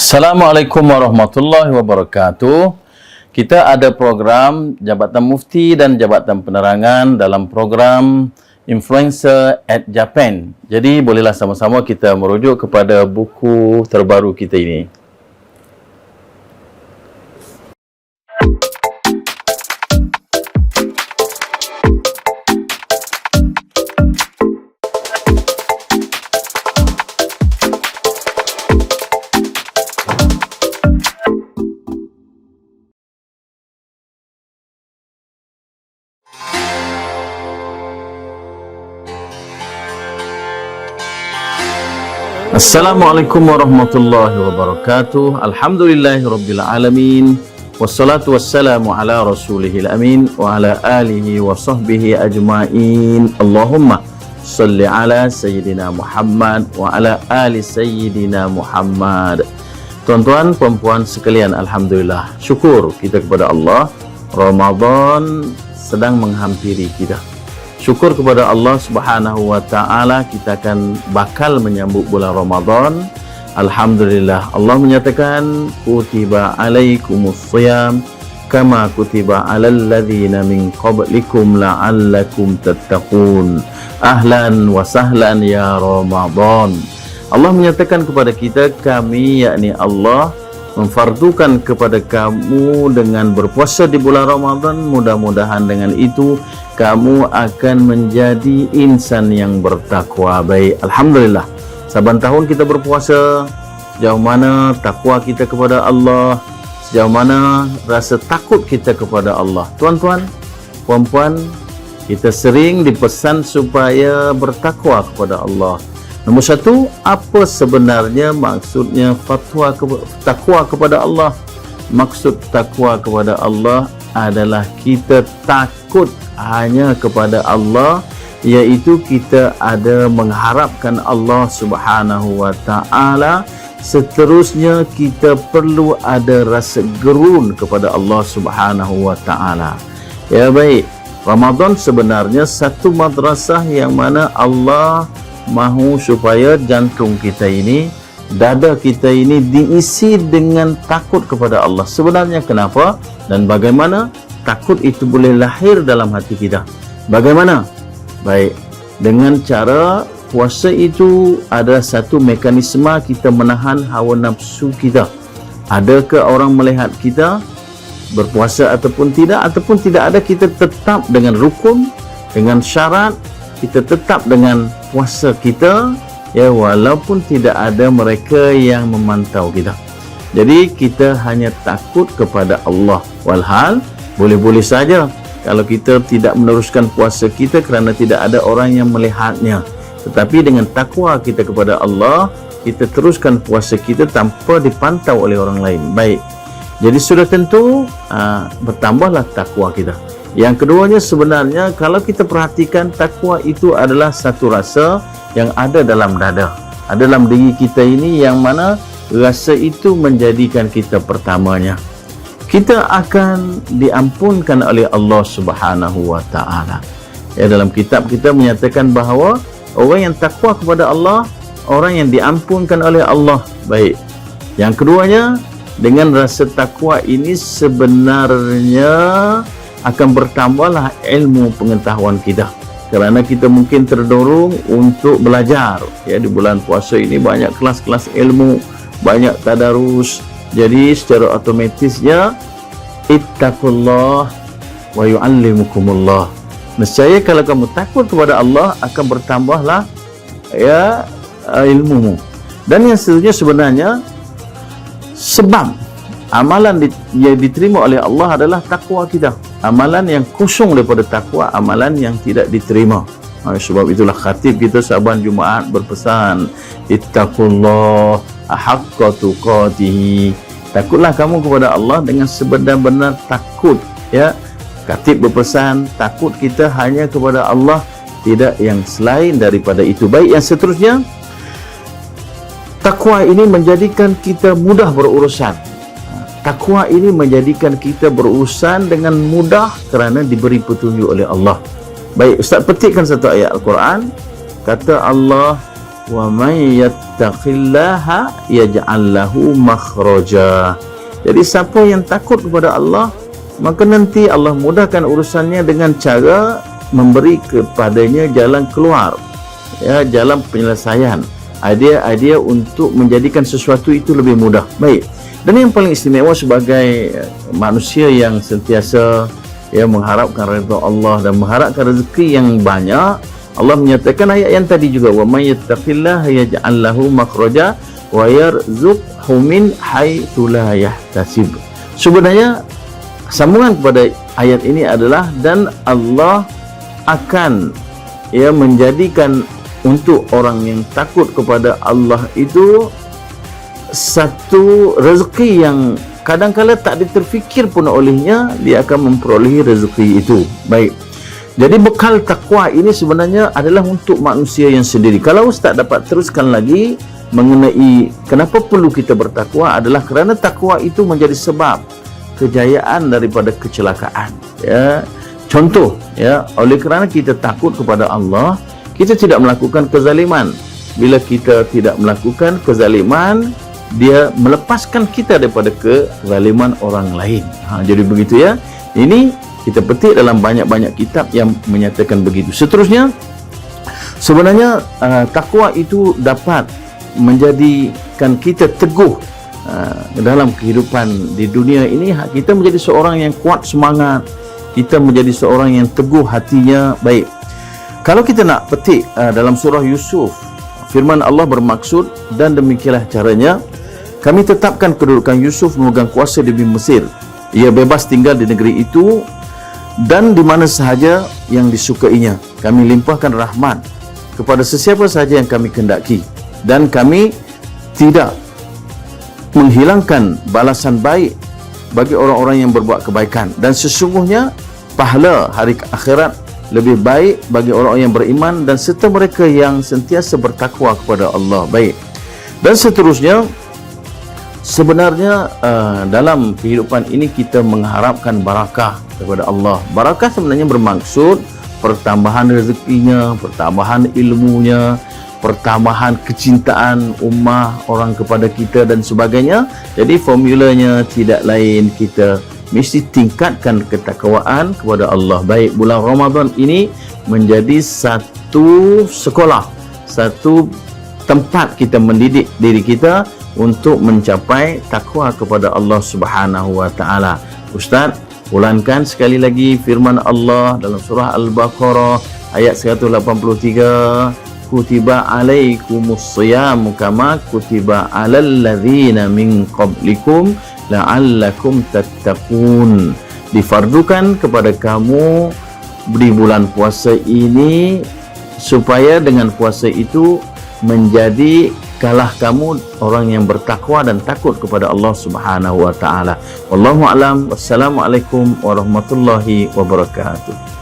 Assalamualaikum warahmatullahi wabarakatuh. Kita ada program Jabatan Mufti dan Jabatan Penerangan dalam program Influencer at Japan. Jadi bolehlah sama-sama kita merujuk kepada buku terbaru kita ini. Assalamualaikum warahmatullahi wabarakatuh. Alhamdulillahirabbil alamin. Wassalatu wassalamu ala rasulihil amin wa ala alihi wa sahbihi ajmain. Allahumma salli ala sayyidina Muhammad wa ala ali sayyidina Muhammad. Tuan-tuan, puan-puan sekalian, alhamdulillah, syukur kita kepada Allah. Ramadan sedang menghampiri kita. Syukur kepada Allah Subhanahu wa taala, kita akan bakal menyambut bulan Ramadan. Alhamdulillah, Allah menyatakan kutiba alaikumus shiyam kama kutiba alal ladzina min qablikum la'allakum tattaqun. Ahlan wa sahlan ya Ramadan. Allah menyatakan kepada kita, kami yakni Allah memfardukan kepada kamu dengan berpuasa di bulan Ramadan. Mudah-mudahan dengan itu kamu akan menjadi insan yang bertakwa. Baik, alhamdulillah, saban tahun kita berpuasa. Sejauh mana takwa kita kepada Allah, sejauh mana rasa takut kita kepada Allah. Tuan-tuan, puan-puan, kita sering dipesan supaya bertakwa kepada Allah. Nombor satu, apa sebenarnya maksudnya takwa kepada Allah? Maksud takwa kepada Allah adalah kita takut hanya kepada Allah, iaitu kita ada mengharapkan Allah Subhanahu wa taala. Seterusnya kita perlu ada rasa gerun kepada Allah Subhanahu wa taala. Ya baik, Ramadan sebenarnya satu madrasah yang mana Allah mahu supaya jantung kita ini, dada kita ini diisi dengan takut kepada Allah. Sebenarnya kenapa dan bagaimana takut itu boleh lahir dalam hati kita? Bagaimana? Baik, dengan cara puasa itu ada satu mekanisme kita menahan hawa nafsu kita. Adakah orang melihat kita berpuasa ataupun tidak ada, kita tetap dengan rukun, dengan syarat, kita tetap dengan puasa kita, ya, walaupun tidak ada mereka yang memantau kita. Jadi kita hanya takut kepada Allah. Walhal boleh-boleh saja kalau kita tidak meneruskan puasa kita kerana tidak ada orang yang melihatnya. Tetapi dengan takwa kita kepada Allah, kita teruskan puasa kita tanpa dipantau oleh orang lain. Baik, jadi sudah tentu bertambahlah takwa kita. Yang keduanya, sebenarnya kalau kita perhatikan, takwa itu adalah satu rasa yang ada dalam dada, ada dalam diri kita ini, yang mana rasa itu menjadikan kita pertamanya kita akan diampunkan oleh Allah Subhanahu wa taala. Ya, dalam kitab kita menyatakan bahawa orang yang takwa kepada Allah, orang yang diampunkan oleh Allah. Baik, yang keduanya, dengan rasa takwa ini sebenarnya akan bertambahlah ilmu pengetahuan kita, kerana kita mungkin terdorong untuk belajar. Ya, di bulan puasa ini banyak kelas-kelas ilmu, banyak tadarus. Jadi secara otomatisnya ittaqullah wa yu'allimukumullah. Nescaya kalau kamu takut kepada Allah, akan bertambahlah ya ilmumu. Dan yang seterusnya, sebenarnya sebab amalan yang diterima oleh Allah adalah takwa kita. Amalan yang kosong daripada takwa, amalan yang tidak diterima. Sebab itulah khatib kita saban Jumaat berpesan, ittaqullah haqqa tuqatih. Takutlah kamu kepada Allah dengan sebenar-benar takut. Ya, khatib berpesan takut kita hanya kepada Allah, tidak yang selain daripada itu. Baik, yang seterusnya, takwa ini menjadikan kita mudah berurusan. Takwa ini menjadikan kita berurusan dengan mudah kerana diberi petunjuk oleh Allah. Baik, Ustaz petikkan satu ayat Al-Quran. Kata Allah, wa may yattaqillaha yaj'al lahu makhraja. Jadi siapa yang takut kepada Allah, maka nanti Allah mudahkan urusannya dengan cara memberi kepadanya jalan keluar, ya, jalan penyelesaian, idea untuk menjadikan sesuatu itu lebih mudah. Baik. Dan yang paling istimewa sebagai manusia yang sentiasa mengharapkan redha Allah dan mengharapkan rezeki yang banyak, Allah menyatakan ayat yang tadi juga, wa may yattaqillaha yaj'al lahu makhraja wa yarzuqhu min haitsu la yahtasib. Sebenarnya sambungan kepada ayat ini adalah, dan Allah akan menjadikan untuk orang yang takut kepada Allah itu satu rezeki yang kadang-kala tak diterfikir pun olehnya, dia akan memperolehi rezeki itu. Baik. Jadi bekal takwa ini sebenarnya adalah untuk manusia yang sendiri. Kalau Ustaz dapat teruskan lagi mengenai kenapa perlu kita bertakwa, adalah kerana takwa itu menjadi sebab kejayaan daripada kecelakaan. Ya. Contoh, oleh kerana kita takut kepada Allah, kita tidak melakukan kezaliman. Bila kita tidak melakukan kezaliman, dia melepaskan kita daripada kezaliman orang lain. Jadi begitu ya. Ini kita petik dalam banyak-banyak kitab yang menyatakan begitu. Seterusnya, sebenarnya takwa itu dapat menjadikan kita teguh dalam kehidupan di dunia ini. Kita menjadi seorang yang kuat semangat, kita menjadi seorang yang teguh hatinya. Baik. Kalau kita nak petik dalam surah Yusuf, firman Allah bermaksud, dan demikianlah caranya kami tetapkan kedudukan Yusuf memegang kuasa di Mesir. Ia bebas tinggal di negeri itu dan di mana sahaja yang disukainya. Kami limpahkan rahmat kepada sesiapa sahaja yang kami kehendaki, dan kami tidak menghilangkan balasan baik bagi orang-orang yang berbuat kebaikan, dan sesungguhnya pahala hari akhirat lebih baik bagi orang-orang yang beriman dan serta mereka yang sentiasa bertakwa kepada Allah. Baik. Dan seterusnya, sebenarnya dalam kehidupan ini kita mengharapkan barakah kepada Allah. Barakah sebenarnya bermaksud pertambahan rezekinya, pertambahan ilmunya, pertambahan kecintaan ummah orang kepada kita dan sebagainya. Jadi formulanya tidak lain, kita mesti tingkatkan ketakwaan kepada Allah. Baik, bulan Ramadan ini menjadi satu sekolah, satu tempat kita mendidik diri kita untuk mencapai takwa kepada Allah Subhanahu wa taala. Ustaz, ulankan sekali lagi firman Allah dalam surah Al-Baqarah ayat 183, kutiba alaikumus shiyamu kama kutiba alal ladzina min qablikum la'allakum tattaqun. Difardukan kepada kamu di bulan puasa ini supaya dengan puasa itu menjadi kalah kamu orang yang bertakwa dan takut kepada Allah Subhanahu wa taala. Wallahu a'lam. Wassalamualaikum warahmatullahi wabarakatuh.